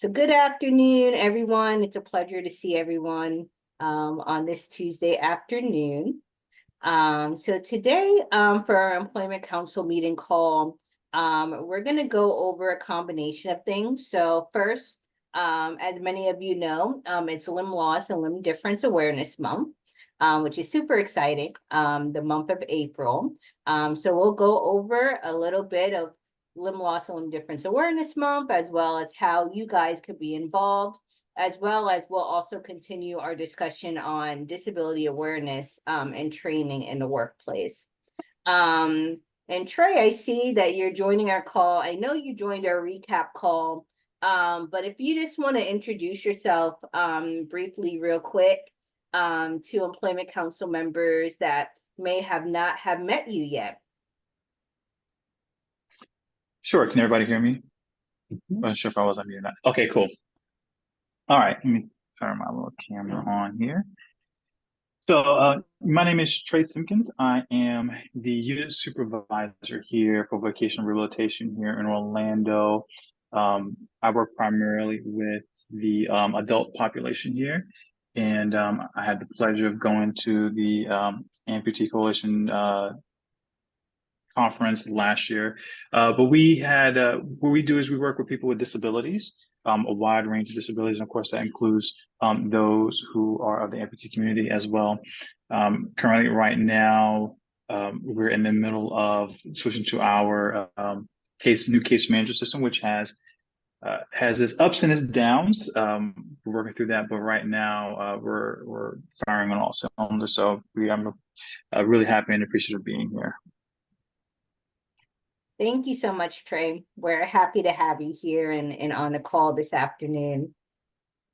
So good afternoon, everyone. It's a pleasure to see everyone on this Tuesday afternoon. So today, for our Employment Council meeting call, we're going to go over a combination of things. So first, as many of you know, it's Limb Loss and Limb Difference Awareness Month, which is super exciting, the month of April. So we'll go over a little bit of Limb Loss and Limb Difference Awareness Month, as well as how you guys could be involved, as well as we'll also continue our discussion on disability awareness and training in the workplace. And Trey, I see that you're joining our call. I know you joined our recap call, but if you just want to introduce yourself briefly, real quick, to Employment Council members that may have not have met you yet. Sure. Can everybody hear me? I'm not sure if I was on mute or not. Okay, cool. All right, let me turn my little camera on here. So my name is Trey Simpkins. I am the unit supervisor here for vocational rehabilitation here in Orlando. I work primarily with the adult population here. And I had the pleasure of going to the Amputee Coalition conference last year. But we had, what we do is we work with people with disabilities, a wide range of disabilities. And of course, that includes those who are of the amputee community as well. Currently, right now, we're in the middle of switching to our new case management system, which has its ups and its downs. We're working through that, but right now we're firing on all cylinders. So I'm really happy and appreciative of being here. Thank you so much, Trey. We're happy to have you here and on the call this afternoon.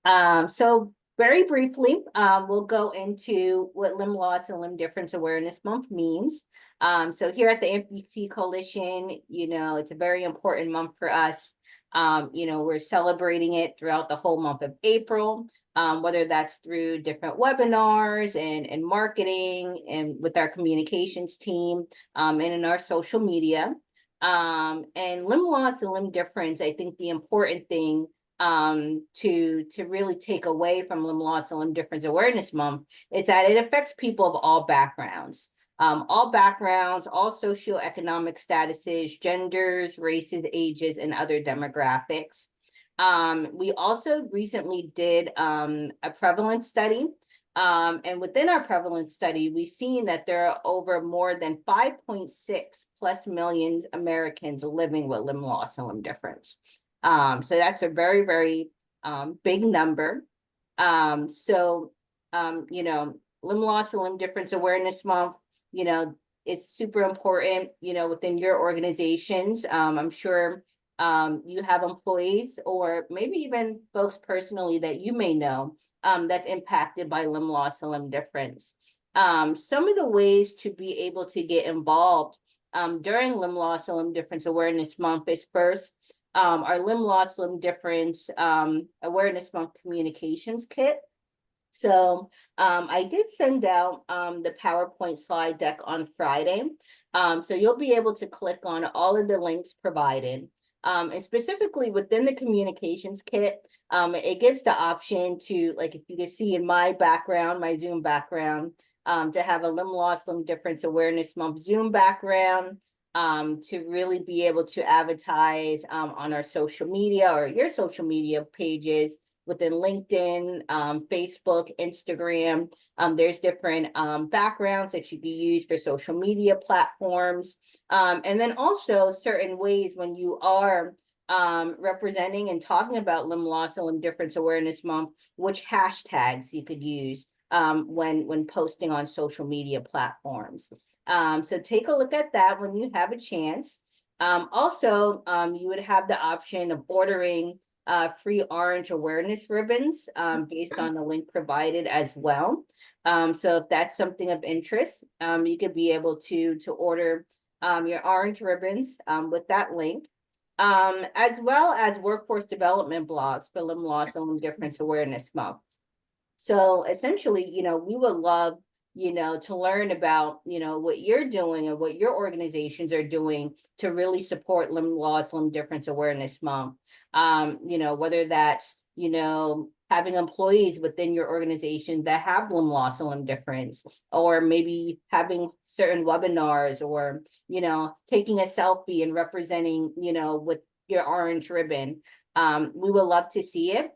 So very briefly, we'll go into what Limb Loss and Limb Difference Awareness Month means. So here at the Amputee Coalition, it's a very important month for us. We're celebrating it throughout the whole month of April, whether that's through different webinars and marketing and with our communications team and in our social media. And limb loss and limb difference, I think the important thing to really take away from Limb Loss and Limb Difference Awareness Month is that it affects people of all backgrounds, all socioeconomic statuses, genders, races, ages, and other demographics. We also recently did a prevalence study. And within our prevalence study, we've seen that there are over more than 5.6+ million Americans living with limb loss and limb difference. So that's a very, very big number. Limb Loss and Limb Difference Awareness Month, it's super important, within your organizations. I'm sure you have employees or maybe even folks personally that you may know that's impacted by limb loss and limb difference. Some of the ways to be able to get involved during Limb Loss and Limb Difference Awareness Month is first, our Limb Loss, Limb Difference Awareness Month communications kit. So I did send out the PowerPoint slide deck on Friday. So you'll be able to click on all of the links provided. And specifically within the communications kit, it gives the option to, like, if you can see in my background, my Zoom background, to have a Limb Loss, Limb Difference Awareness Month Zoom background, to really be able to advertise on our social media or your social media pages within LinkedIn, Facebook, Instagram. There's different backgrounds that you can use for social media platforms. And then also certain ways when you are representing and talking about Limb Loss and Limb Difference Awareness Month, which hashtags you could use when posting on social media platforms. So take a look at that when you have a chance. Also, you would have the option of ordering free orange awareness ribbons based on the link provided as well. So if that's something of interest, you could be able to order your orange ribbons with that link, as well as workforce development blogs for Limb Loss and Limb Difference Awareness Month. So essentially, we would love to learn about, what you're doing and what your organizations are doing to really support limb loss, limb difference awareness month. Whether that's, having employees within your organization that have limb loss and limb difference, or maybe having certain webinars, or, taking a selfie and representing, with your orange ribbon. We would love to see it.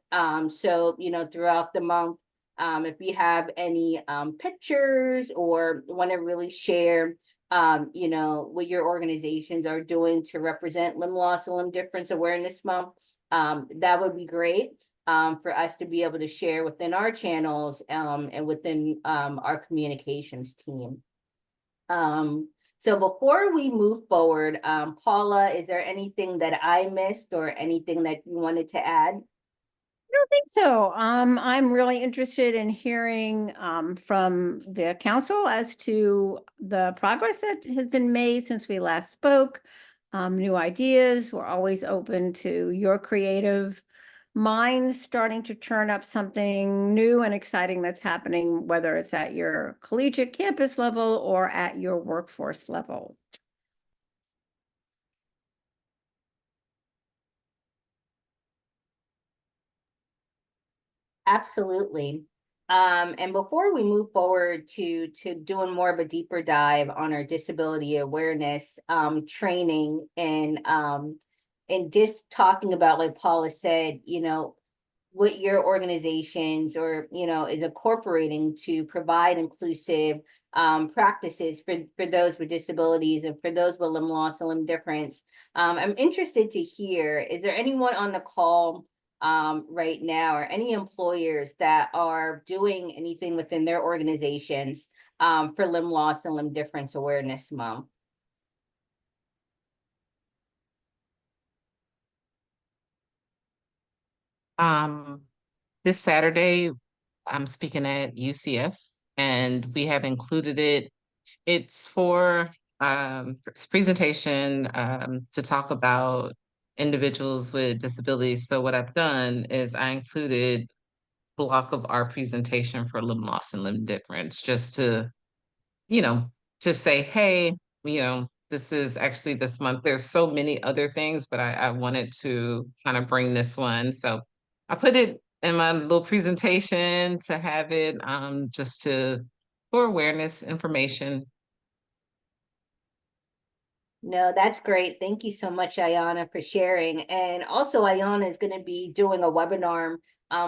So, throughout the month, if you have any pictures or want to really share, what your organizations are doing to represent limb loss and limb difference awareness month, that would be great for us to be able to share within our channels and within our communications team. So before we move forward, Paula, is there anything that I missed or anything that you wanted to add? I don't think so. I'm really interested in hearing from the council as to the progress that has been made since we last spoke. New ideas. We're always open to your creative minds starting to turn up something new and exciting that's happening, whether it's at your collegiate campus level or at your workforce level. Absolutely. And before we move forward to doing more of a deeper dive on our disability awareness training and just talking about, like Paula said, what your organizations or is incorporating to provide inclusive practices for those with disabilities and for those with limb loss and limb difference. I'm interested to hear, is there anyone on the call right now, or any employers that are doing anything within their organizations for limb loss and limb difference awareness month? This Saturday, I'm speaking at UCF, and we have included it. It's for it's a presentation to talk about individuals with disabilities. So what I've done is I included block of our presentation for limb loss and limb difference, just to, you know, to say, hey, this is actually this month. There's so many other things, but I wanted to kind of bring this one. So I put it in my little presentation to have it just for awareness information. No, that's great. Thank you so much, Ayana, for sharing. And also, Ayana is going to be doing a webinar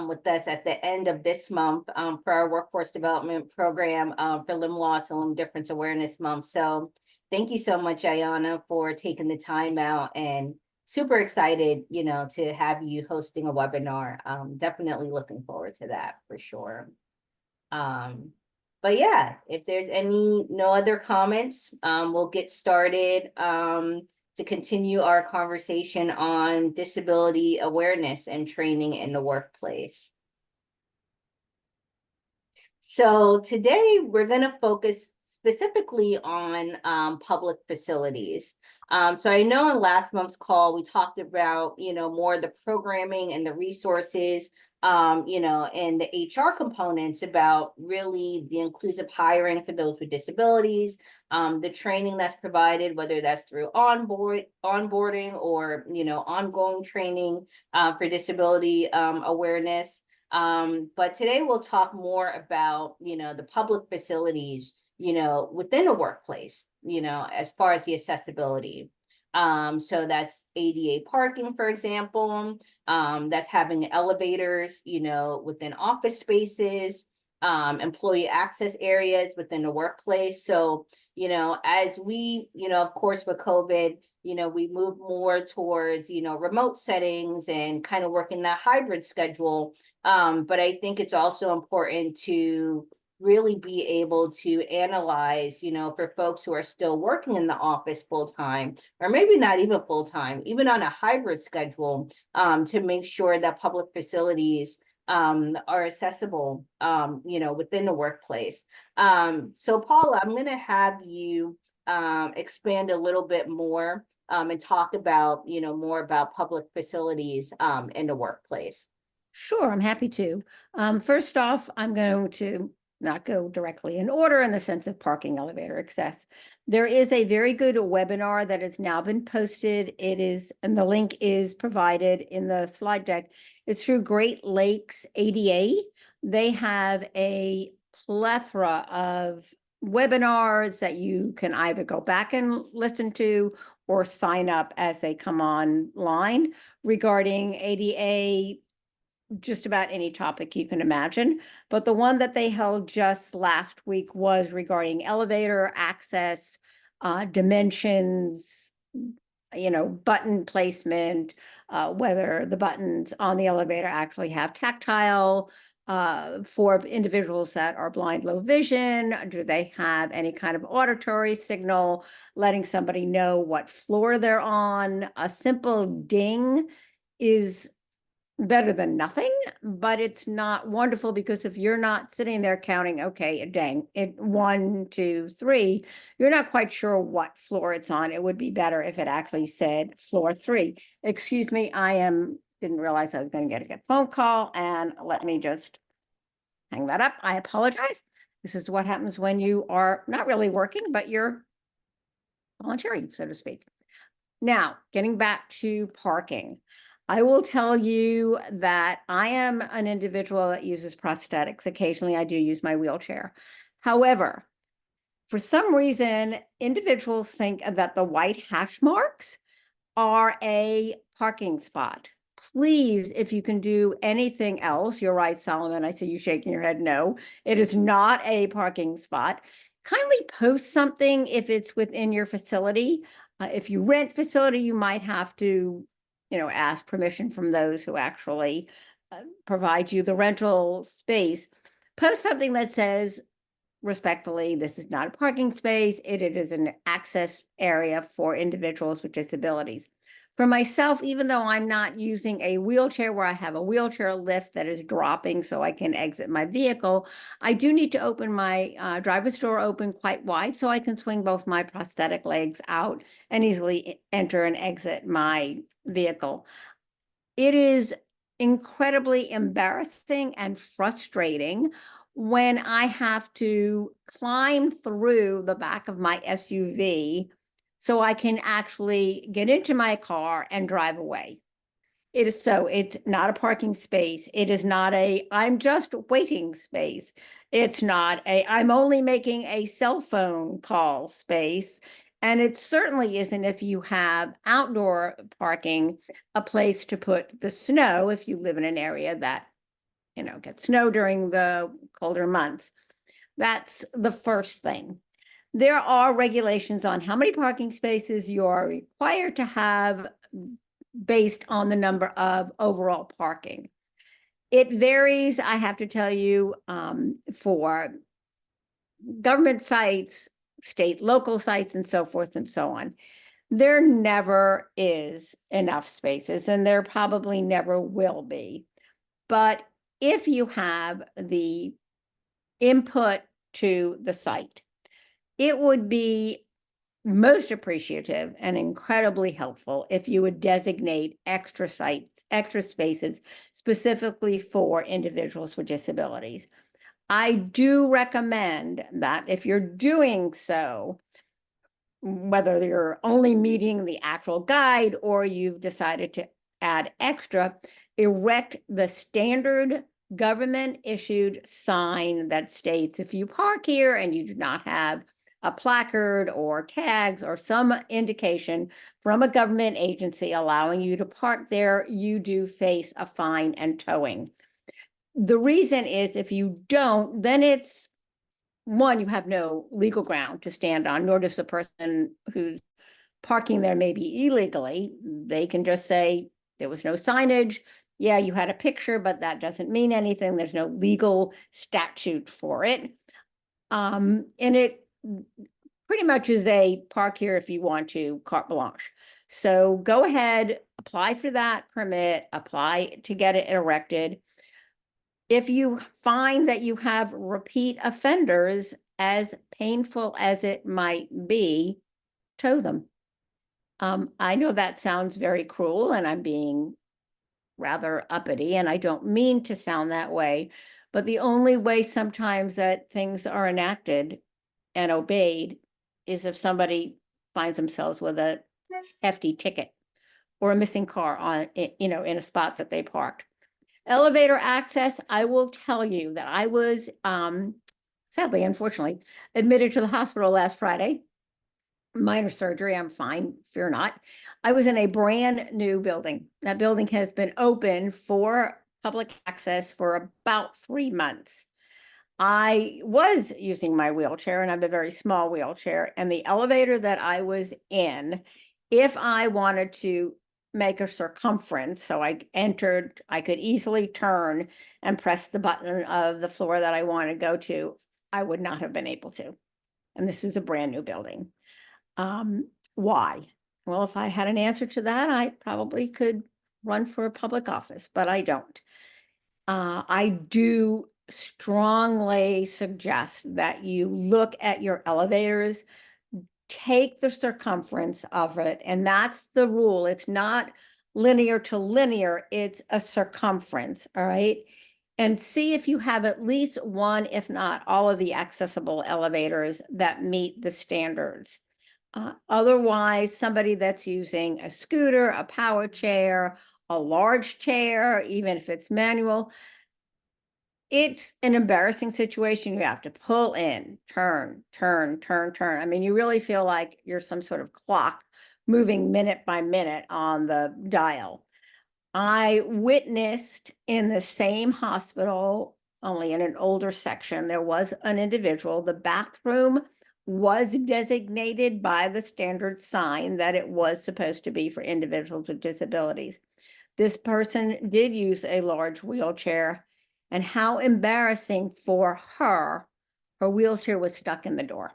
with us at the end of this month for our workforce development program for limb loss and limb difference awareness month. So thank you so much, Ayana, for taking the time out, and super excited, to have you hosting a webinar. Definitely looking forward to that for sure. But yeah, if there's no other comments, we'll get started to continue our conversation on disability awareness and training in the workplace. So today we're going to focus specifically on public facilities. So I know in last month's call, we talked about, more the programming and the resources, and the HR components about really the inclusive hiring for those with disabilities, the training that's provided, whether that's through onboarding or, ongoing training for disability awareness. But today we'll talk more about, the public facilities, within a workplace, as far as the accessibility. So that's ADA parking, for example, that's having elevators, within office spaces, employee access areas within the workplace. So, as we, of course, with COVID, we move more towards, remote settings and kind of working that hybrid schedule. But I think it's also important to really be able to analyze, for folks who are still working in the office full time, or maybe not even full time, even on a hybrid schedule, to make sure that public facilities are accessible, within the workplace. So Paula, I'm going to have you expand a little bit more and talk about, more about public facilities in the workplace. Sure, I'm happy to. First off, I'm going to not go directly in order in the sense of parking, elevator, access. There is a very good webinar that has now been posted. It is, and the link is provided in the slide deck. It's through Great Lakes ADA. They have a plethora of webinars that you can either go back and listen to or sign up as they come online regarding ADA, just about any topic you can imagine. But the one that they held just last week was regarding elevator access, dimensions, button placement, whether the buttons on the elevator actually have tactile, for individuals that are blind, low vision. Do they have any kind of auditory signal, letting somebody know what floor they're on? A simple ding is better than nothing, but it's not wonderful because if you're not sitting there counting, okay, dang, 1, 2, 3, you're not quite sure what floor it's on. It would be better if it actually said floor 3. Excuse me, didn't realize I was going to get a phone call, and let me just hang that up. I apologize. This is what happens when you are not really working, but you're volunteering, so to speak. Now, getting back to parking. I will tell you that I am an individual that uses prosthetics. Occasionally, I do use my wheelchair. However, for some reason, individuals think that the white hash marks are a parking spot. Please, if you can do anything else, you're right, Solomon. I see you shaking your head. No, it is not a parking spot. Kindly post something if it's within your facility. If you rent facility, you might have to ask permission from those who actually provide you the rental space. Post something that says, respectfully, this is not a parking space. It is an access area for individuals with disabilities. For myself, even though I'm not using a wheelchair where I have a wheelchair lift that is dropping so I can exit my vehicle, I do need to open my driver's door open quite wide so I can swing both my prosthetic legs out and easily enter and exit my vehicle. It is incredibly embarrassing and frustrating when I have to climb through the back of my SUV so I can actually get into my car and drive away. It's not a parking space. It is not I'm just waiting space. It's not I'm only making a cell phone call space. And it certainly isn't, if you have outdoor parking, a place to put the snow if you live in an area that, gets snow during the colder months. That's the first thing. There are regulations on how many parking spaces you are required to have based on the number of overall parking. It varies, I have to tell you, for government sites, state, local sites, and so forth and so on. There never is enough spaces, and there probably never will be. But if you have the input to the site, it would be most appreciative and incredibly helpful if you would designate extra sites, extra spaces specifically for individuals with disabilities. I do recommend that if you're doing so, whether you're only meeting the actual guide or you've decided to add extra, erect the standard government issued sign that states if you park here and you do not have a placard or tags or some indication from a government agency allowing you to park there, you do face a fine and towing. The reason is if you don't, then it's one, you have no legal ground to stand on, nor does the person who's parking there maybe illegally. They can just say there was no signage. Yeah, you had a picture, but that doesn't mean anything. There's no legal statute for it. And it pretty much is a park here if you want to, carte blanche. So go ahead, apply for that permit, apply to get it erected. If you find that you have repeat offenders, as painful as it might be, tow them. I know that sounds very cruel and I'm being rather uppity, and I don't mean to sound that way, But the only way sometimes that things are enacted and obeyed is if somebody finds themselves with a hefty ticket or a missing car on, in a spot that they parked. Elevator access, I will tell you that I was, sadly, unfortunately, admitted to the hospital last Friday. Minor surgery, I'm fine, fear not. I was in a brand new building. That building has been open for public access for about 3 months. I was using my wheelchair, and I have a very small wheelchair, and the elevator that I was in, if I wanted to make a circumference, so I entered, I could easily turn and press the button of the floor that I want to go to, I would not have been able to. And this is a brand new building. Why? Well, if I had an answer to that, I probably could run for a public office, but I don't. I do strongly suggest that you look at your elevators, take the circumference of it, and that's the rule. It's not linear to linear, it's a circumference, all right? And see if you have at least one, if not all of the accessible elevators that meet the standards. Otherwise, somebody that's using a scooter, a power chair, a large chair, even if it's manual, it's an embarrassing situation. You have to pull in, turn, turn, turn, turn. I mean, you really feel like you're some sort of clock moving minute by minute on the dial. I witnessed in the same hospital, only in an older section, there was an individual. The bathroom was designated by the standard sign that it was supposed to be for individuals with disabilities. This person did use a large wheelchair, and how embarrassing for her, her wheelchair was stuck in the door.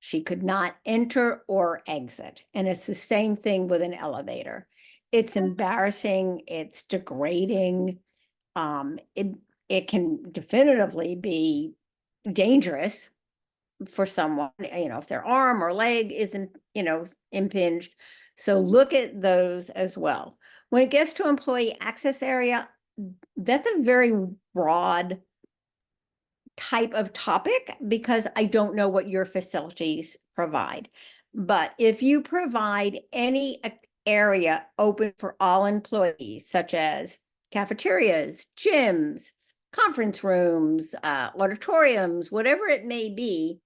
She could not enter or exit. And it's the same thing with an elevator. It's embarrassing, it's degrading. It can definitively be dangerous for someone, if their arm or leg isn't, impinged. So look at those as well. When it gets to employee access area, that's a very broad type of topic because I don't know what your facilities provide. But if you provide any area open for all employees, such as cafeterias, gyms, conference rooms, auditoriums, whatever it may be,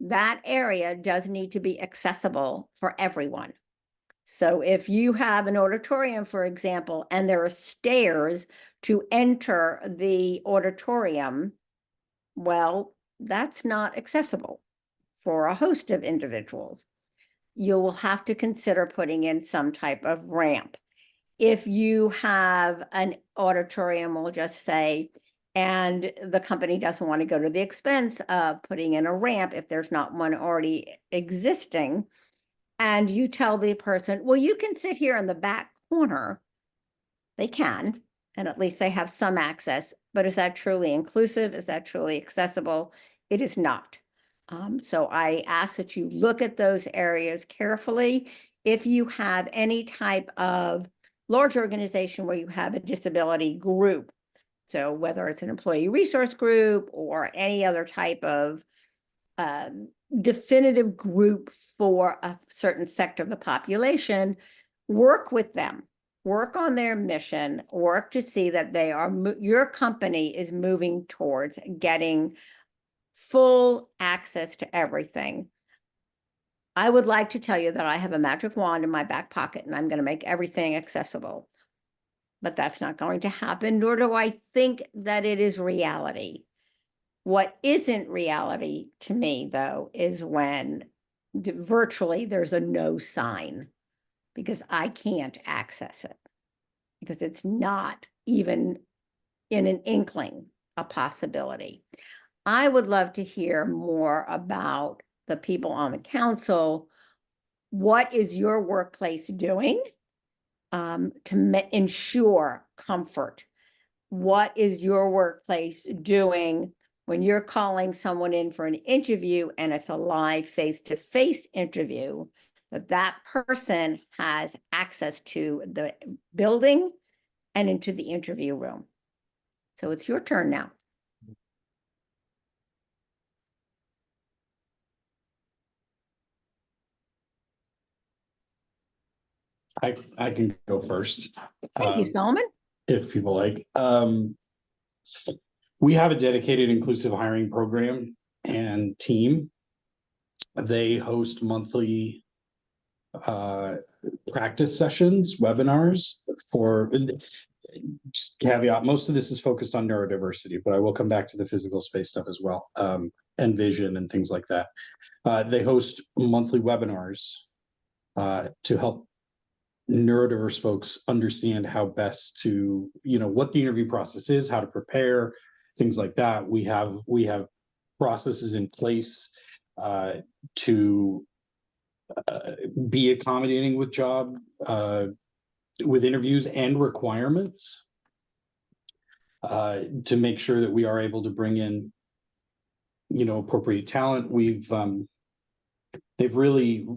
that area does need to be accessible for everyone. So if you have an auditorium, for example, and there are stairs to enter the auditorium, well, that's not accessible for a host of individuals. You will have to consider putting in some type of ramp. If you have an auditorium, we'll just say, and the company doesn't want to go to the expense of putting in a ramp if there's not one already existing, and you tell the person, well, you can sit here in the back corner, they can, and at least they have some access, but is that truly inclusive? Is that truly accessible? It is not. So I ask that you look at those areas carefully. If you have any type of large organization where you have a disability group, so whether it's an employee resource group or any other type of definitive group for a certain sector of the population, work with them, work on their mission, work to see that they are, your company is moving towards getting full access to everything. I would like to tell you that I have a magic wand in my back pocket and I'm going to make everything accessible. But that's not going to happen, nor do I think that it is reality. What isn't reality to me, though, is when virtually there's a no sign because I can't access it because it's not even in an inkling a possibility. I would love to hear more about the people on the council. What is your workplace doing to ensure comfort? What is your workplace doing when you're calling someone in for an interview and it's a live face-to-face interview, that person has access to the building and into the interview room? So it's your turn now. I can go first. Thank you, Solomon. If people like. We have a dedicated inclusive hiring program and team. They host monthly practice sessions, webinars for, just caveat, most of this is focused on neurodiversity, but I will come back to the physical space stuff as well, and vision and things like that. They host monthly webinars to help neurodiverse folks understand how best to, what the interview process is, how to prepare, things like that. We have processes in place to be accommodating with with interviews and requirements to make sure that we are able to bring in, appropriate talent. They've really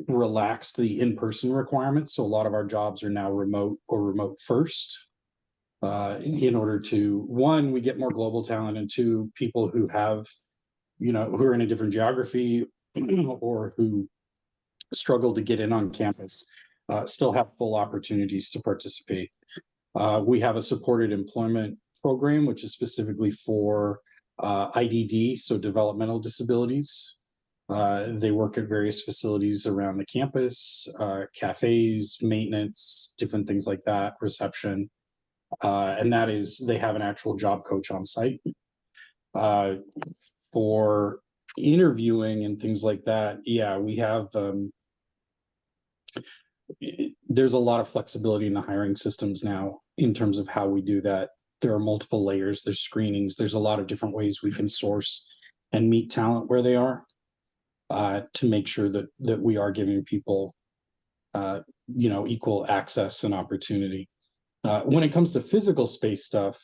relaxed the in-person requirements. So a lot of our jobs are now remote or remote first in order to, one, we get more global talent, and two, people who have, who are in a different geography or who struggle to get in on campus still have full opportunities to participate. We have a supported employment program, which is specifically for IDD, so developmental disabilities. They work at various facilities around the campus, cafes, maintenance, different things like that, reception. And that is, they have an actual job coach on site. For interviewing and things like that, yeah, we have, there's a lot of flexibility in the hiring systems now in terms of how we do that. There are multiple layers, there's screenings, there's a lot of different ways we can source and meet talent where they are. To make sure that we are giving people, equal access and opportunity. When it comes to physical space stuff,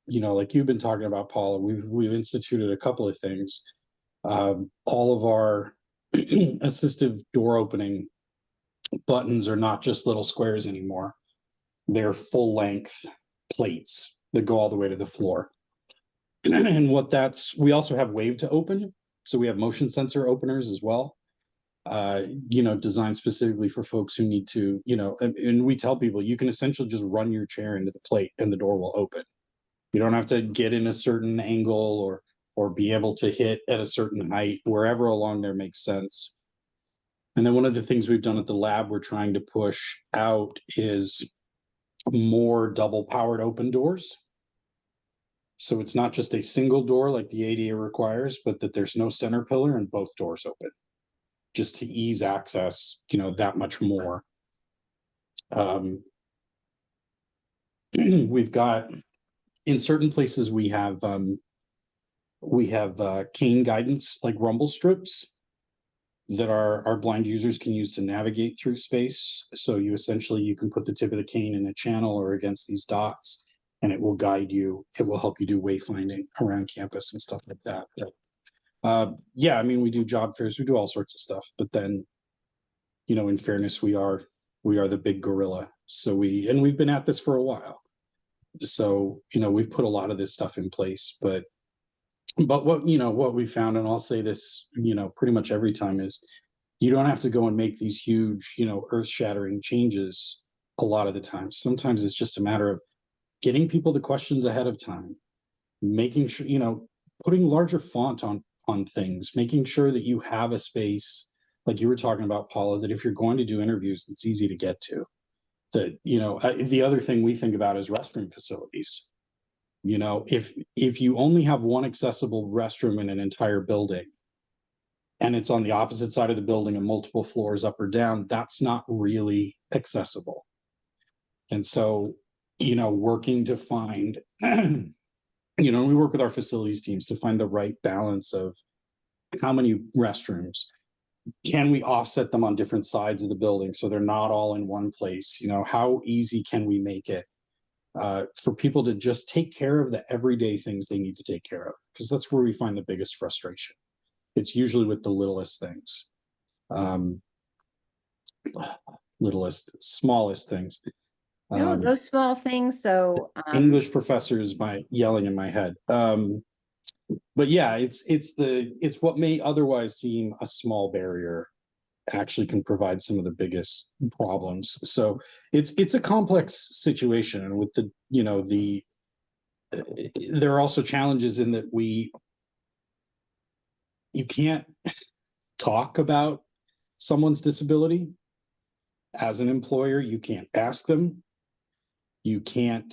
like you've been talking about, Paula, we've instituted a couple of things. All of our assistive door opening buttons are not just little squares anymore. They're full length plates that go all the way to the floor. And we also have wave to open. So we have motion sensor openers as well, designed specifically for folks who need to, and we tell people you can essentially just run your chair into the plate and the door will open. You don't have to get in a certain angle or be able to hit at a certain height, wherever along there makes sense. And then one of the things we've done at the lab we're trying to push out is more double powered open doors. So it's not just a single door like the ADA requires, but that there's no center pillar and both doors open, just to ease access, that much more. We've got, in certain places, we have cane guidance, like rumble strips that our blind users can use to navigate through space. So you can put the tip of the cane in a channel or against these dots, and it will guide you. It will help you do wayfinding around campus and stuff like that. But, yeah, I mean, we do job fairs, we do all sorts of stuff. But then, in fairness, we are the big gorilla. So we've been at this for a while. So, we've put a lot of this stuff in place. But what we found, and I'll say this, pretty much every time, is you don't have to go and make these huge, earth-shattering changes a lot of the time. Sometimes it's just a matter of getting people the questions ahead of time, making sure, putting larger font on things, making sure that you have a space, like you were talking about, Paula, that if you're going to do interviews, that's easy to get to. That, the other thing we think about is restroom facilities. If you only have one accessible restroom in an entire building, and it's on the opposite side of the building and multiple floors up or down, that's not really accessible. And so, working to find, we work with our facilities teams to find the right balance of how many restrooms. Can we offset them on different sides of the building so they're not all in one place? How easy can we make it for people to just take care of the everyday things they need to take care of? Because that's where we find the biggest frustration. It's usually with the littlest things, smallest things. No, those small things, so, English professor is yelling in my head. But yeah, it's what may otherwise seem a small barrier actually can provide some of the biggest problems. So it's a complex situation, and with the there are also challenges in that you can't talk about someone's disability as an employer. You can't ask them. You can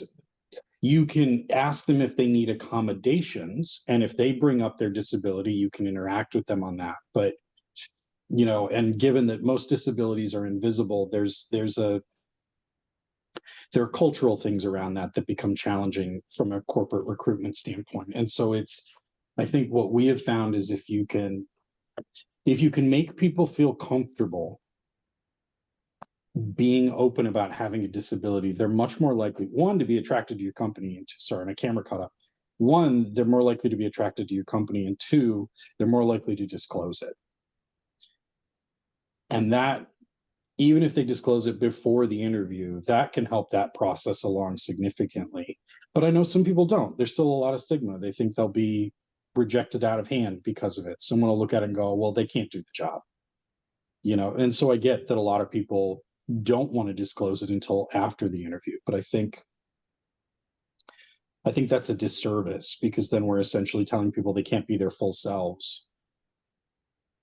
ask them if they need accommodations, and if they bring up their disability, you can interact with them on that. But and given that most disabilities are invisible, there are cultural things around that become challenging from a corporate recruitment standpoint. And so I think what we have found is if you can make people feel comfortable being open about having a disability, they're much more likely, one, to be attracted to your company, and sorry, my camera cut up. One, they're more likely to be attracted to your company, and two, they're more likely to disclose it. And that, even if they disclose it before the interview, that can help that process along significantly. But I know some people don't. There's still a lot of stigma. They think they'll be rejected out of hand because of it. Someone will look at it and go, well, they can't do the job. And so I get that a lot of people don't want to disclose it until after the interview. But I think that's a disservice, because then we're essentially telling people they can't be their full selves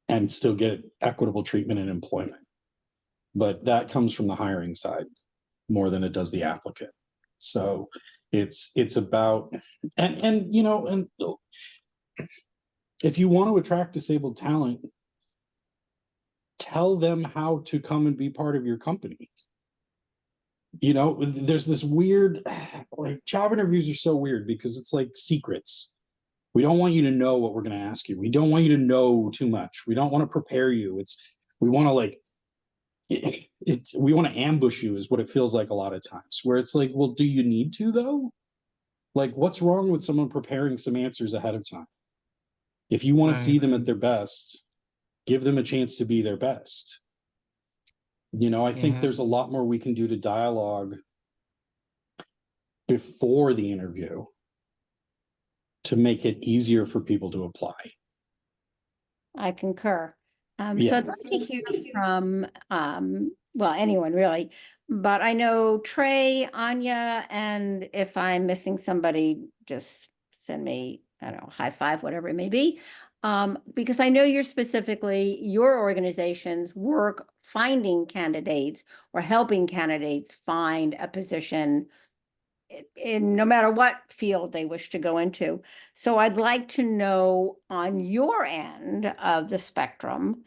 and still get equitable treatment and employment. But that comes from the hiring side more than it does the applicant. So it's about, and if you want to attract disabled talent, tell them how to come and be part of your company. There's this weird, like, job interviews are so weird because it's like secrets. We don't want you to know what we're going to ask you. We don't want you to know too much. We don't want to prepare you. We want to ambush you, is what it feels like a lot of times, where it's like, well, do you need to though? Like, what's wrong with someone preparing some answers ahead of time? If you want to see them at their best, give them a chance to be their best. I think there's a lot more we can do to dialogue before the interview to make it easier for people to apply. I concur. So Yeah. I'd like to hear from, well, anyone really, but I know Trey, Anya, and if I'm missing somebody, just send me, I don't know, high five, whatever it may be. Because I know your organizations work finding candidates or helping candidates find a position in no matter what field they wish to go into. So I'd like to know, on your end of the spectrum,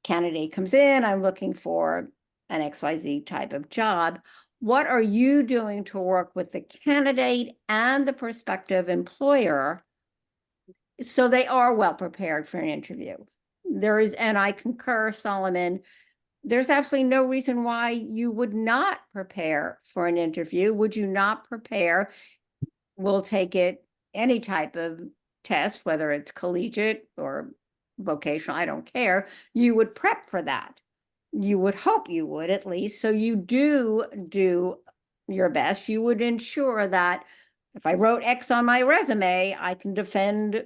candidate comes in, I'm looking for an XYZ type of job. What are you doing to work with the candidate and the prospective employer so they are well prepared for an interview? And I concur, Solomon, there's absolutely no reason why you would not prepare for an interview. Would you not prepare? We'll take it, any type of test, whether it's collegiate or vocational, I don't care. You would prep for that. You would hope you would, at least. So you do your best. You would ensure that if I wrote X on my resume, I can defend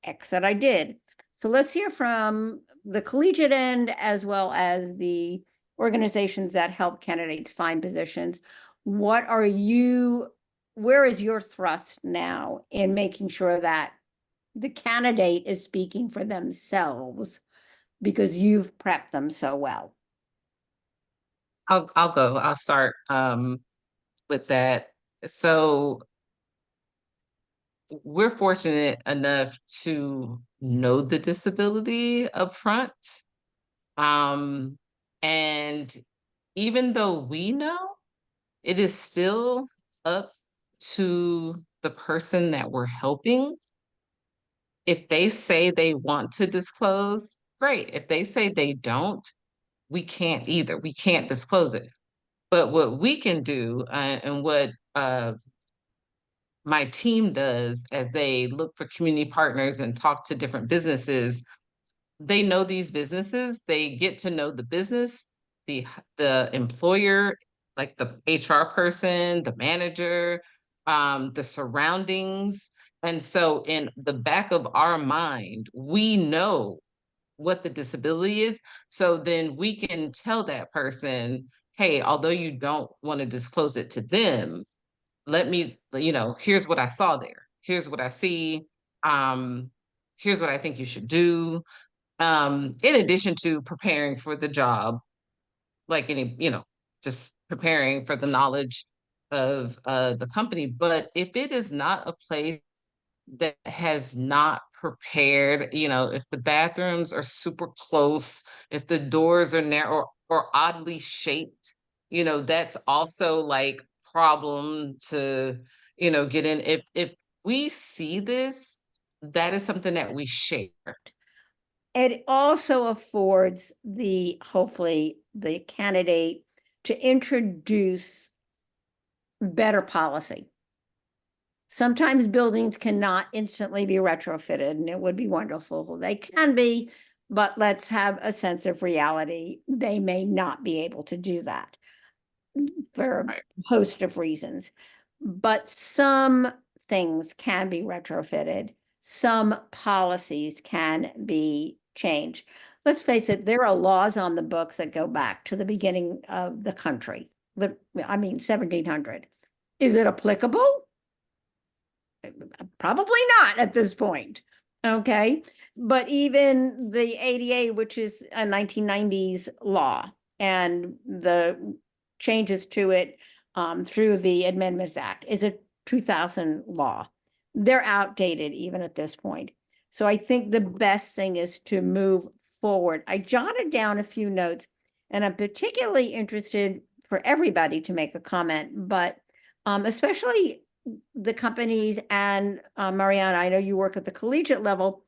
X that I did. So let's hear from the collegiate end as well as the organizations that help candidates find positions. Where is your thrust now in making sure that the candidate is speaking for themselves because you've prepped them so well? I'll go. I'll start with that. So we're fortunate enough to know the disability up front. And even though we know, it is still up to the person that we're helping. If they say they want to disclose, great. If they say they don't, we can't either. We can't disclose it. But what we can do, and what my team does as they look for community partners and talk to different businesses, they know these businesses, they get to know the business, the employer, like the HR person, the manager, the surroundings. And so in the back of our mind, we know what the disability is. So then we can tell that person, hey, although you don't want to disclose it to them, let me, here's what I saw there. Here's what I see. Um, here's what I think you should do. In addition to preparing for the job, like any, just preparing for the knowledge of the company. But if it is not a place that has not prepared, if the bathrooms are super close, if the doors are narrow or oddly shaped, that's also like problem to, get in. If we see this, that is something that we share. It also affords hopefully the candidate to introduce better policy. Sometimes buildings cannot instantly be retrofitted, and it would be wonderful. They can be, but let's have a sense of reality. They may not be able to do that for Right. a host of reasons. But some things can be retrofitted. Some policies can be changed. Let's face it, there are laws on the books that go back to the beginning of the country. 1700. Is it applicable? Probably not at this point. Okay. But even the ADA, which is a 1990s law, and the changes to it through the Amendments Act, is a 2000 law. They're outdated even at this point. So I think the best thing is to move forward. I jotted down a few notes, and I'm particularly interested for everybody to make a comment, but especially the companies and Mariana, I know you work at the collegiate level.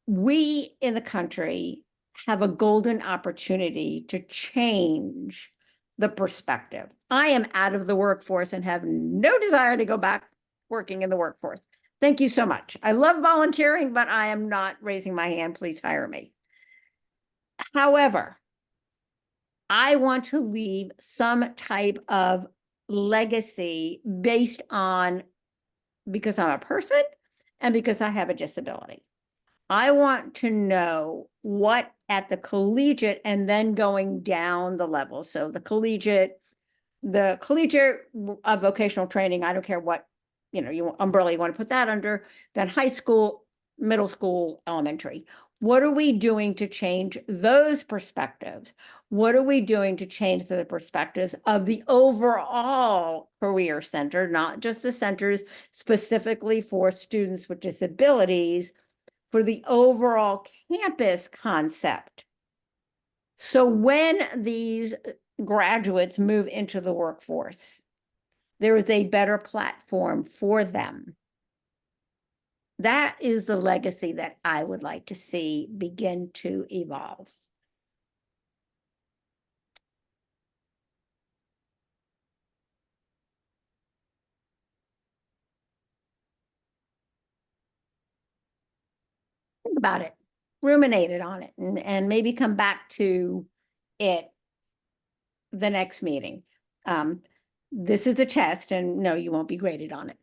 We in the country have a golden opportunity to change the perspective. I am out of the workforce and have no desire to go back working in the workforce. Thank you so much. I love volunteering, but I am not raising my hand. Please hire me. However, I want to leave some type of legacy based on, because I'm a person and because I have a disability. I want to know what at the collegiate and then going down the level. So the collegiate of vocational training, I don't care what, umbrella you want to put that under, then high school, middle school, elementary. What are we doing to change those perspectives? What are we doing to change the perspectives of the overall career center, not just the centers specifically for students with disabilities, for the overall campus concept? So when these graduates move into the workforce, there is a better platform for them. That is the legacy that I would like to see begin to evolve. Think about it, ruminate on it, and maybe come back to it the next meeting. This is a test, and no, you won't be graded on it.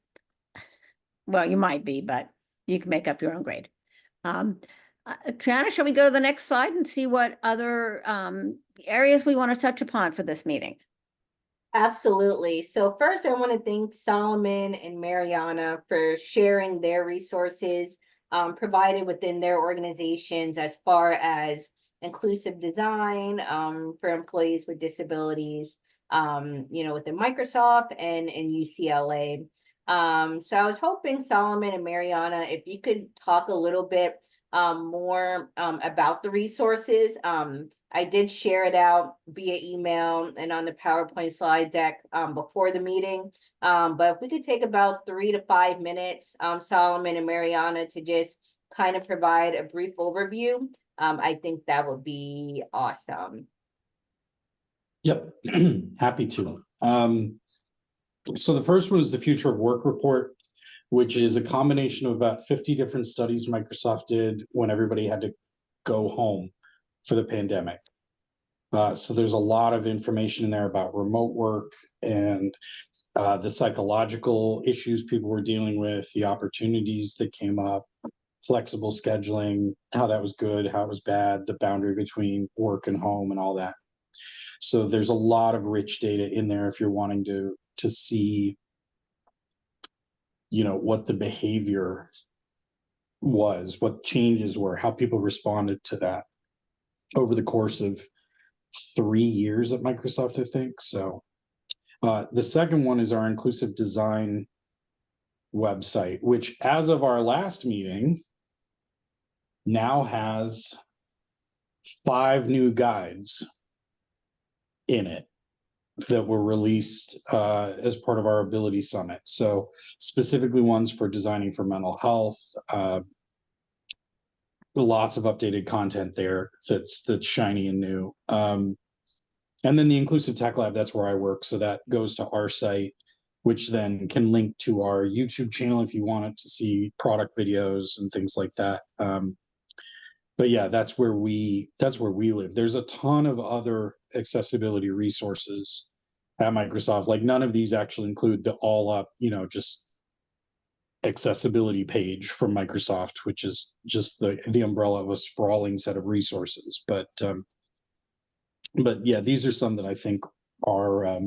Well, you might be, but you can make up your own grade. Triana, shall we go to the next slide and see what other areas we want to touch upon for this meeting? Absolutely. So first, I want to thank Solomon and Mariana for sharing their resources provided within their organizations as far as inclusive design for employees with disabilities, within Microsoft and UCLA. So I was hoping, Solomon and Mariana, if you could talk a little bit more about the resources. I did share it out via email and on the PowerPoint slide deck before the meeting. But if we could take about 3 to 5 minutes, Solomon and Mariana, to just kind of provide a brief overview, I think that would be awesome. Yep, happy to. So the first one is the Future of Work report, which is a combination of about 50 different studies Microsoft did when everybody had to go home for the pandemic. So there's a lot of information in there about remote work and the psychological issues people were dealing with, the opportunities that came up, flexible scheduling, how that was good, how it was bad, the boundary between work and home and all that. So there's a lot of rich data in there if you're wanting to see, you know, what the behavior was, what changes were, how people responded to that over the course of 3 years at Microsoft, I think. So the second one is our inclusive design website, which as of our last meeting now has 5 new guides in it that were released as part of our Ability Summit. So specifically ones for designing for mental health, lots of updated content there that's shiny and new. And then the Inclusive Tech Lab, that's where I work. So that goes to our site, which then can link to our YouTube channel if you wanted to see product videos and things like that. But yeah, that's where we live. There's a ton of other accessibility resources at Microsoft. Like none of these actually include the all up, you know, just accessibility page from Microsoft, which is just the umbrella of a sprawling set of resources. But yeah, these are some that I think are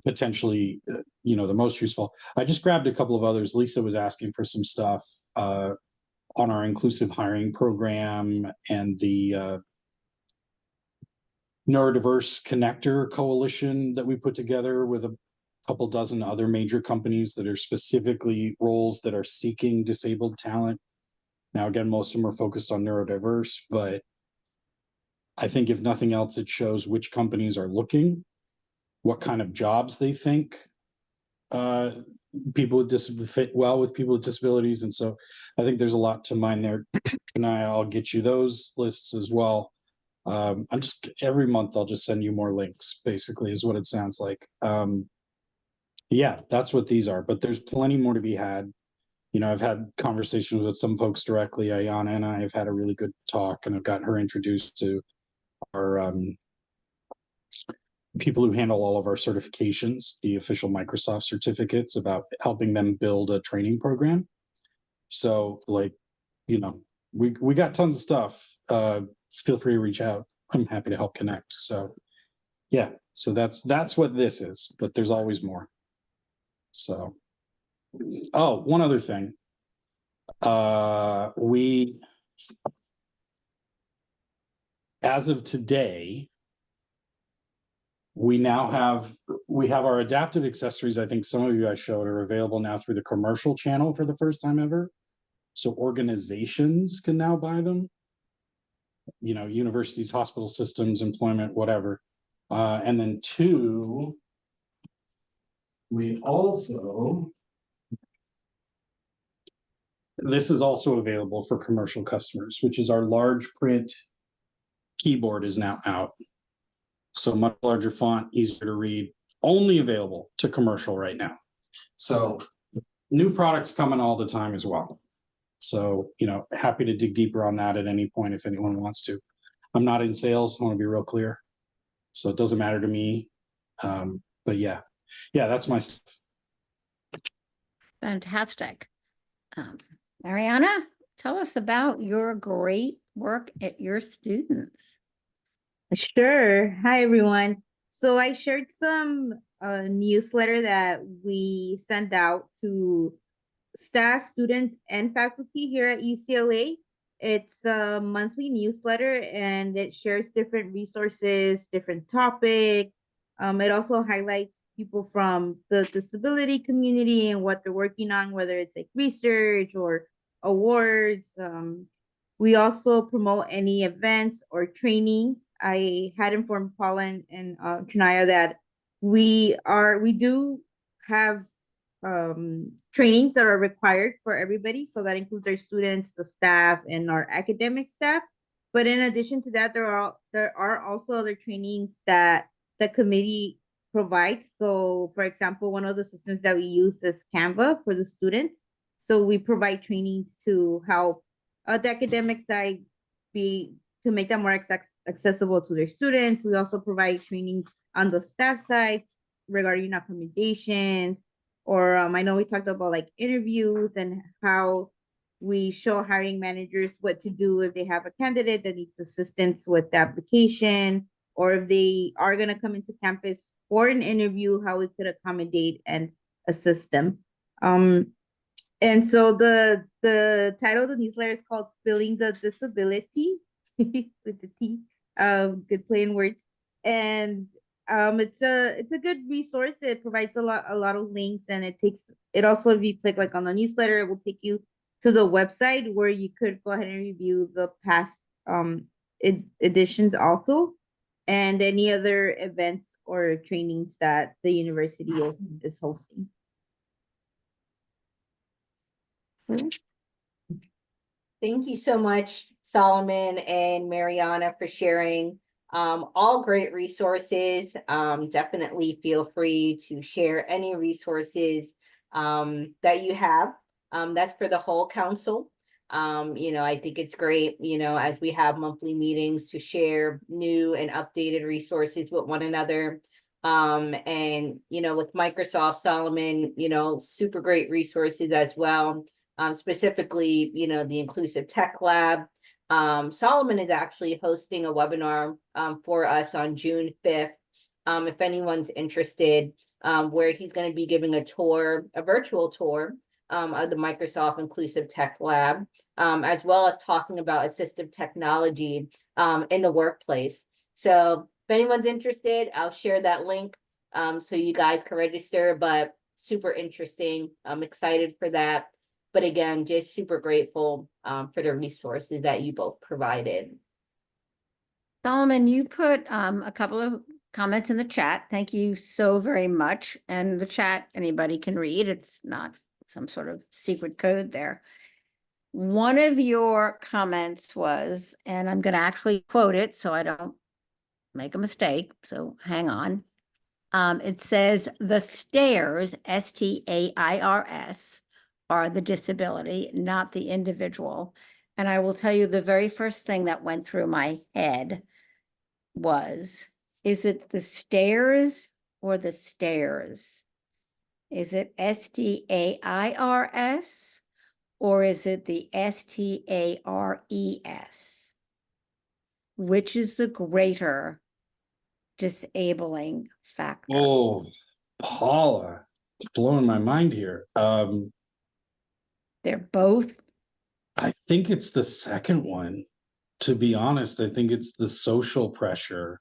potentially, you know, the most useful. I just grabbed a couple of others. Lisa was asking for some stuff on our inclusive hiring program and the neurodiverse connector coalition that we put together with a couple dozen other major companies that are specifically roles that are seeking disabled talent. Now, again, most of them are focused on neurodiverse, but I think if nothing else, it shows which companies are looking, what kind of jobs they think people with fit well with people with disabilities. And so I think there's a lot to mine there. And I'll get you those lists as well. I'm just every month I'll just send you more links, basically, is what it sounds like. Yeah, that's what these are, but there's plenty more to be had. You know, I've had conversations with some folks directly. Ayana and I have had a really good talk, and I've gotten her introduced to our people who handle all of our certifications, the official Microsoft certificates, about helping them build a training program. So, like, you know, we got tons of stuff. Feel free to reach out. I'm happy to help connect. So, yeah, so that's what this is, but there's always more. So, oh, one other thing. We, as of today, we have our adaptive accessories. I think some of you I showed are available now through the commercial channel for the first time ever. So organizations can now buy them. You know, universities, hospital systems, employment, whatever. And then 2, we also, this is also available for commercial customers, which is our large print keyboard is now out. So much larger font, easier to read, only available to commercial right now. So new products coming all the time as well. So, you know, happy to dig deeper on that at any point if anyone wants to. I'm not in sales, I want to be real clear. So it doesn't matter to me. But yeah, that's my stuff. Fantastic. Mariana, tell us about your great work at your students. Sure. Hi, everyone. So I shared some newsletter that we send out to staff, students, and faculty here at UCLA. It's a monthly newsletter and it shares different resources, different topics. It also highlights people from the disability community and what they're working on, whether it's like research or awards. We also promote any events or trainings. I had informed Paula and Trinaya that we do have trainings that are required for everybody. So that includes our students, the staff, and our academic staff. But in addition to that, there are also other trainings that the committee provides. So for example, one of the systems that we use is Canva for the students. So we provide trainings to help the academic side to make them more accessible to their students. We also provide trainings on the staff side regarding accommodations, or I know we talked about like interviews and how we show hiring managers what to do if they have a candidate that needs assistance with the application, or if they are going to come into campus for an interview, how we could accommodate and assist them. And so the title of the newsletter is called Spilling the Disability with the T, good play in words. And it's a good resource. It provides a lot of links, and it also, if you click like on the newsletter, it will take you to the website where you could go ahead and review the past editions also, and any other events or trainings that the university is hosting. Thank you so much, Solomon and Mariana, for sharing. All great resources. Definitely feel free to share any resources that you have. That's for the whole council. I think it's great, as we have monthly meetings, to share new and updated resources with one another. And with Microsoft, Solomon, super great resources as well. Specifically, the Inclusive Tech Lab. Solomon is actually hosting a webinar for us on June 5th. If anyone's interested, where he's going to be giving a virtual tour of the Microsoft Inclusive Tech Lab, as well as talking about assistive technology in the workplace. So if anyone's interested, I'll share that link so you guys can register, but super interesting. I'm excited for that. But again, just super grateful for the resources that you both provided. Solomon, you put a couple of comments in the chat. Thank you so very much. And the chat, anybody can read. It's not some sort of secret code there. One of your comments was, and I'm going to actually quote it so I don't make a mistake. So hang on. It says, the stairs, STAIRS, are the disability, not the individual. And I will tell you, the very first thing that went through my head was, is it the stairs or the stairs? Is it STAIRS or is it the STARES? Which is the greater disabling factor? Oh, Paula, it's blowing my mind here. They're both. I think it's the second one. To be honest, I think it's the social pressure,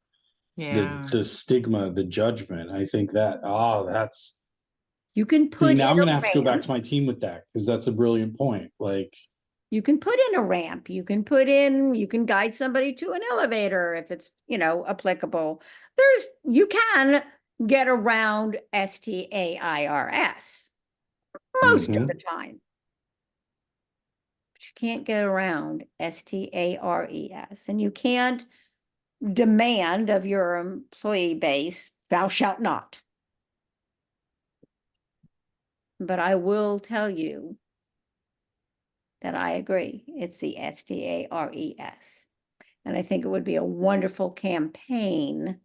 Yeah. the stigma, the judgment. I think that's. You can See, put now in I'm a gonna have to go back ramp. to my team with that because that's a brilliant point. Like, You can put in a ramp. You can guide somebody to an elevator if it's, applicable. You can get around STAIRS most of mhm. the time. But you can't get around STARES, and you can't demand of your employee base, thou shalt not. But I will tell you that I agree. It's the STARES. And I think it would be a wonderful campaign,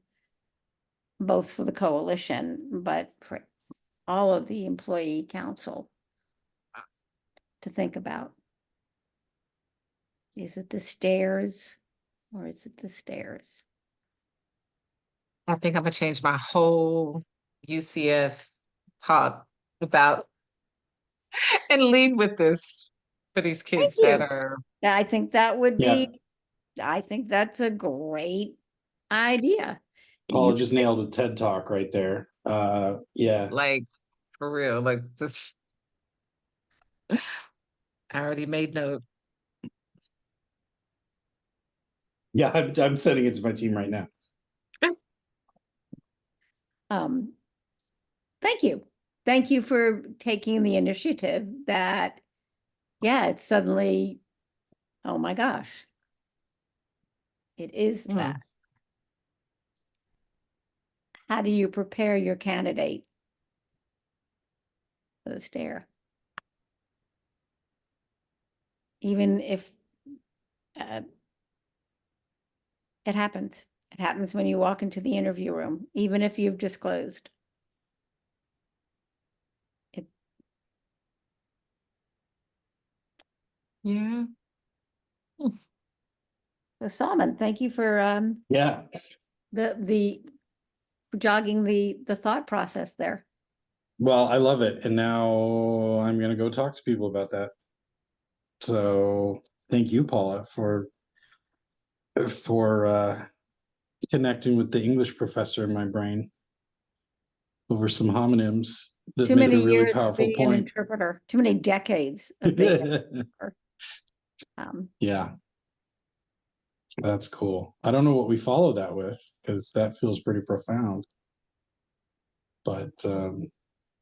both for the coalition, but for all of the employee council to think about. Is it the stairs or is it the stairs? I think I'm gonna change my whole UCF talk about and lead with this for these kids Thank that you. are I think that would Yeah. be, I think that's a great idea. Paula You, just nailed a TED talk right there. Yeah. like for real, like just I already made note. Yeah, I'm sending it to my team right now. Thank you. Thank you for taking the initiative that, yeah, it's suddenly, oh my gosh. It is that. How do you prepare your candidate for the stair? Even if It happens. It happens when you walk into the interview room, even if you've disclosed. Yeah. So Salman, thank you for Yeah. the for jogging the thought process there. Well, I love it. And now I'm going to go talk to people about that. So thank you, Paula, for connecting with the English professor in my brain over some homonyms that Too make many a really years of powerful being an point. interpreter, too many decades of being an interpreter. Yeah, that's cool. I don't know what we follow that with, because that feels pretty profound. But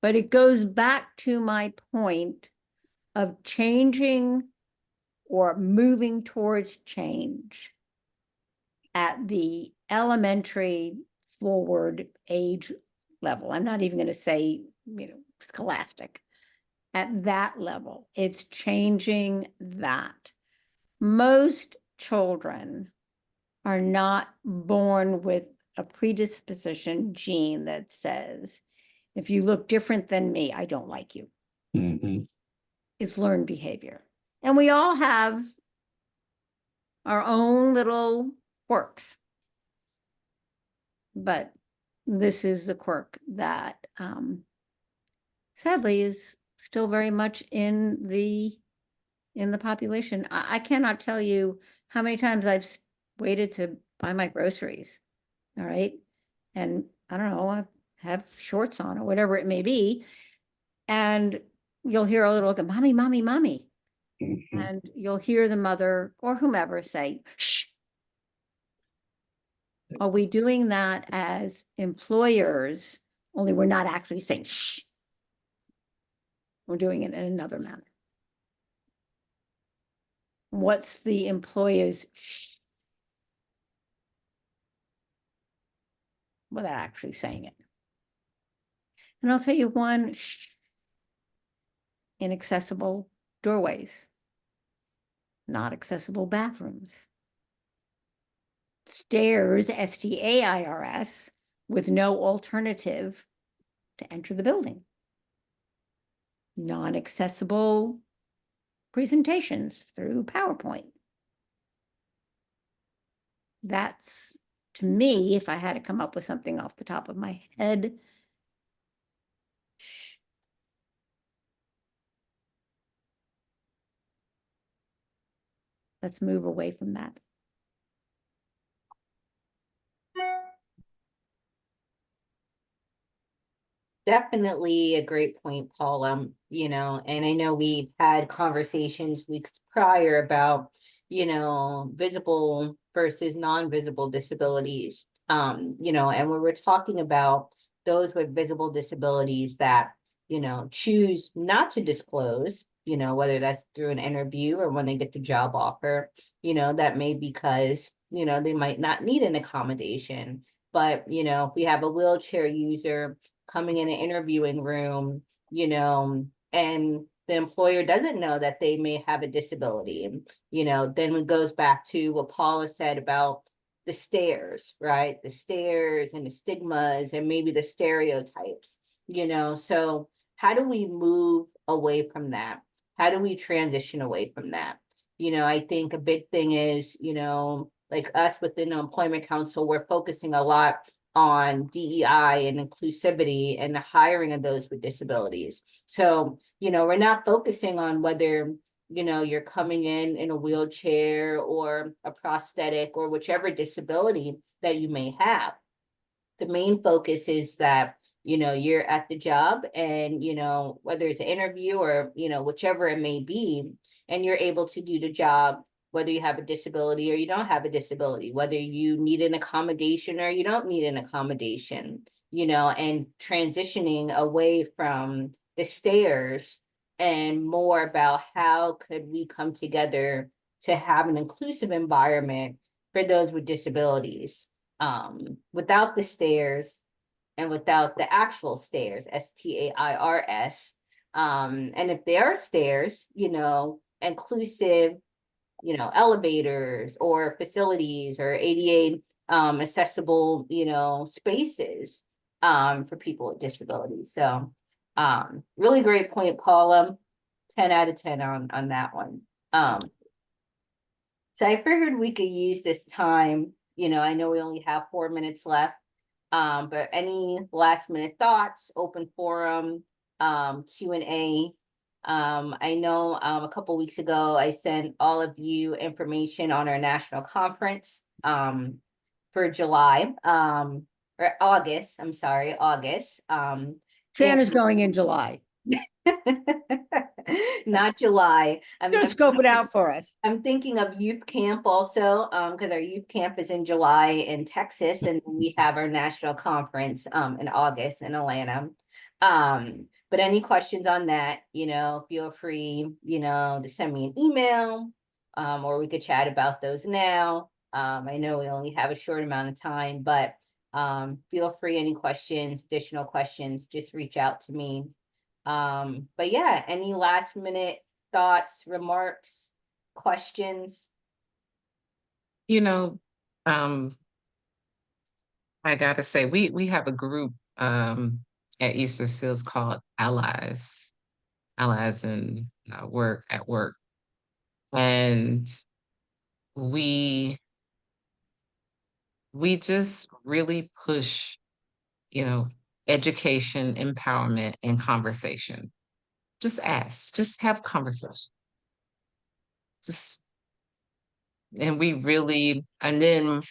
But it goes back to my point of changing or moving towards change at the elementary forward age level. I'm not even going to say, scholastic. At that level, it's changing that. Most children are not born with a predisposition gene that says, if you look different than me, I don't like you. mhm. It's learned behavior. And we all have our own little quirks. But this is a quirk that sadly is still very much in the population. I cannot tell you how many times I've waited to buy my groceries. All right. And I don't know, I have shorts on or whatever it may be. And you'll hear a little, mommy, mommy, mommy. Mhm. And you'll hear the mother or whomever say, shh. Are we doing that as employers? Only we're not actually saying shh. We're doing it in another manner. What's the employer's shh? Without actually saying it. And I'll tell you one shh. Inaccessible doorways. Not accessible bathrooms. Stairs, STAIRS, with no alternative to enter the building. Non-accessible presentations through PowerPoint. That's, to me, if I had to come up with something off the top of my head, let's move away from that. Definitely a great point, Paula, and I know we've had conversations weeks prior about, visible versus non-visible disabilities. And we were talking about those with visible disabilities that, choose not to disclose, whether that's through an interview or when they get the job offer, that may be because, they might not need an accommodation. But, if we have a wheelchair user coming in an interviewing room, and the employer doesn't know that they may have a disability, then it goes back to what Paula said about the stairs, right? The stairs and the stigmas and maybe the stereotypes, so how do we move away from that? How do we transition away from that? I think a big thing is, like us within the Employment Council, we're focusing a lot on DEI and inclusivity and the hiring of those with disabilities. So, we're not focusing on whether, you're coming in a wheelchair or a prosthetic or whichever disability that you may have. The main focus is that, you're at the job and, whether it's an interview or, whichever it may be, and you're able to do the job whether you have a disability or you don't have a disability, whether you need an accommodation or you don't need an accommodation, and transitioning away from the stairs and more about how could we come together to have an inclusive environment for those with disabilities, without the stairs and without the actual stairs, STAIRS. And if there are stairs, inclusive you know, elevators or facilities or ADA accessible, you know, spaces for people with disabilities. So really great point, Paula. 10 out of 10 on that one. So I figured we could use this time, you know, I know we only have 4 minutes left. But any last minute thoughts, open forum, Q&A. I know a couple weeks ago I sent all of you information on our national conference for July or August. I'm sorry, August. Shanna's going in July. Not July. Just scope it out for us. I'm thinking of youth camp also, because our youth camp is in July in Texas, and we have our national conference in August in Atlanta. But any questions on that, you know, feel free, you know, to send me an email, or we could chat about those now. I know we only have a short amount of time, but feel free, any questions, additional questions, just reach out to me. But yeah, any last minute thoughts, remarks, questions? You know, I gotta say, we have a group at Easter Seals called Allies in work at work. And we just really push, you know, education, empowerment, and conversation. Just ask, just have conversation. Just, and we really, and then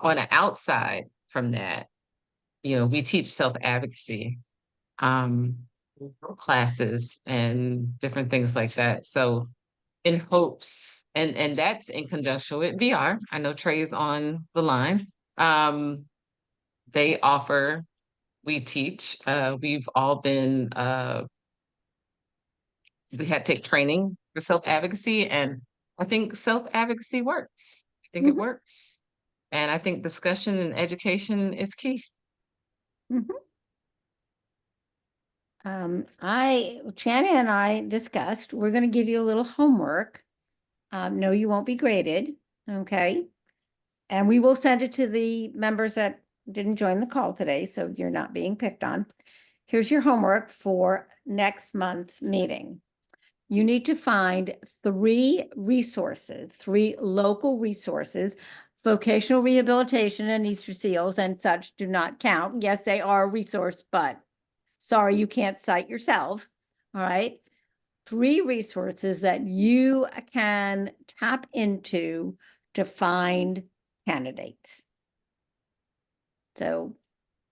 on the outside from that, you know, we teach self-advocacy classes and different things like that. So in hopes, and that's in conjunction with VR. I know Trey's on the line. They offer, we teach, we've all been, we had to take training for self-advocacy, and I think self-advocacy works. I think it works. And I think discussion and education is key. Shannon and I discussed, we're going to give you a little homework. No, you won't be graded, okay? And we will send it to the members that didn't join the call today, so you're not being picked on. Here's your homework for next month's meeting. You need to find 3 resources, 3 local resources. Vocational rehabilitation and Easter Seals and such do not count. Yes, they are a resource, but sorry, you can't cite yourselves. All right. 3 resources that you can tap into to find candidates. So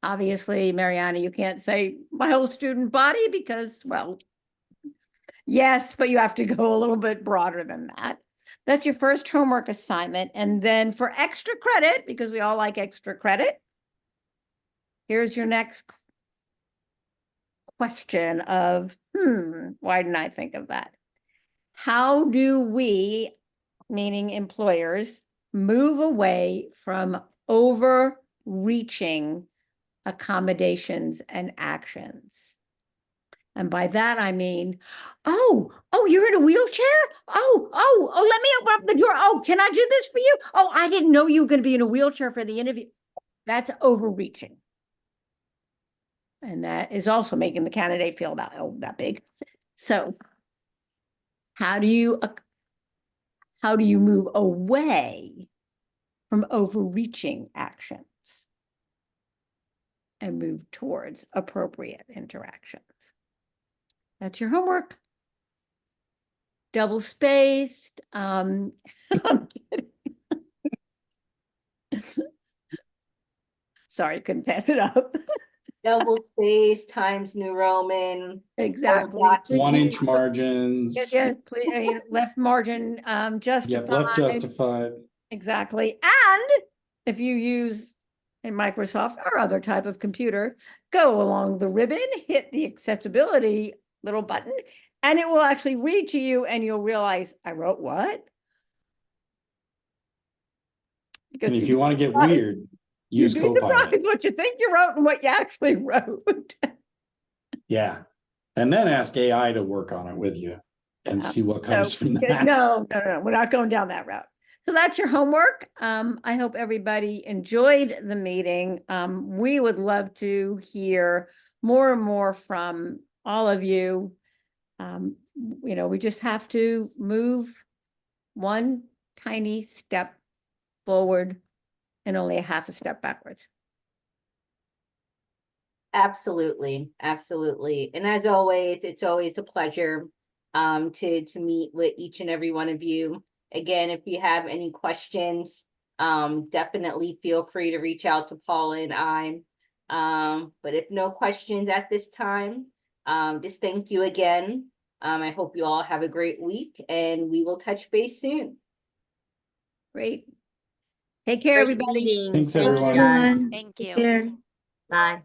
obviously, Mariana, you can't say my whole student body because, well, yes, but you have to go a little bit broader than that. That's your first homework assignment. And then for extra credit, because we all like extra credit, here's your next question of, why didn't I think of that? How do we, meaning employers, move away from overreaching accommodations and actions? And by that, I mean, oh, you're in a wheelchair? Oh, let me open up the door. Oh, can I do this for you? Oh, I didn't know you were going to be in a wheelchair for the interview. That's overreaching. And that is also making the candidate feel about, oh, that big. So how do you move away from overreaching actions and move towards appropriate interactions? That's your homework. Double spaced. I'm kidding. Sorry, couldn't pass it up. Double space times New Roman. Exactly. 1-inch margins. Yeah, please, left margin justified. Yep, left justified. Exactly. And if you use a Microsoft or other type of computer, go along the ribbon, hit the accessibility little button, and it will actually read to you and you'll realize I wrote what? Because And if you want to get weird, use you'd be surprised Copilot. what you think you wrote and what you actually wrote. Yeah. And then ask AI to work on it with you. and see what comes So, from yeah, that. no, we're not going down that route. So that's your homework. I hope everybody enjoyed the meeting. We would love to hear more and more from all of you. We just have to move one tiny step forward and only a half a step backwards. Absolutely, absolutely. And as always, it's always a pleasure to meet with each and every one of you. Again, if you have any questions, definitely feel free to reach out to Paula and I. But if no questions at this time, just thank you again. I hope you all have a great week and we will touch base soon. Great. Take care, Great everybody. meeting. Thanks, Thank you, everyone. guys. Everyone, Thank take you. care. Bye.